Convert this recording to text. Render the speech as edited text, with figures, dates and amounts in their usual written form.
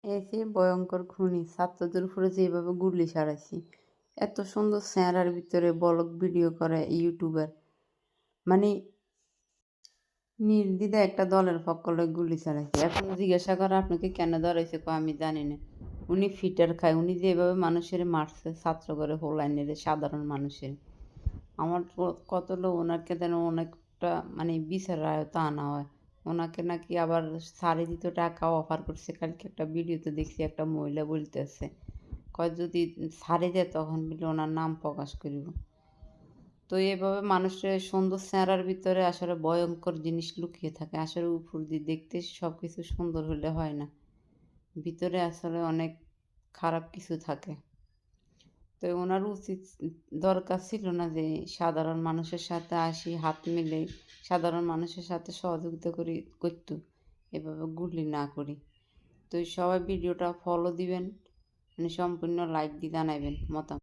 এই যে ভয়ঙ্কর খুনি ছাত্রদের উপরে যেভাবে গুলি চালাইছি, এত সুন্দর চেহারার ভিতরে ব্লগ ভিডিও করে ইউটিউবার, মানে নির্দ্বিধায় একটা দলের পক্ষ লয়ে গুলি চালাইছে। এখন জিজ্ঞাসা করে আপনাকে কেন ধরাইছে, আমি জানি না। উনি ফিটার খায়, উনি যেভাবে মানুষের মারছে, ছাত্র করে হোলাইনের সাধারণ মানুষের, আমার কত লোক ওনাকে যেন অনেকটা মানে বিচার আয়তা আনা হয়। ওনাকে নাকি আবার সাড়ে দিত টাকা অফার করছে। কালকে একটা ভিডিওতে দেখছি একটা মহিলা বলতেছে, কয় যদি ছাড়ে দেয় তখন বলে ওনার নাম প্রকাশ করিব। তো এভাবে মানুষের সুন্দর চেহারার ভিতরে আসলে ভয়ঙ্কর জিনিস লুকিয়ে থাকে। আসলে উপর দিয়ে দেখতে সব কিছু সুন্দর হলে হয় না, ভিতরে আসলে অনেক খারাপ কিছু থাকে। তো ওনার উচিত দরকার ছিল না যে সাধারণ মানুষের সাথে আসি হাত মিলে সাধারণ মানুষের সাথে সহযোগিতা করতো, এভাবে গুলি না করি। তো সবাই ভিডিওটা ফলো দিবেন, মানে সম্পূর্ণ লাইক দিয়ে জানাবেন মতামত।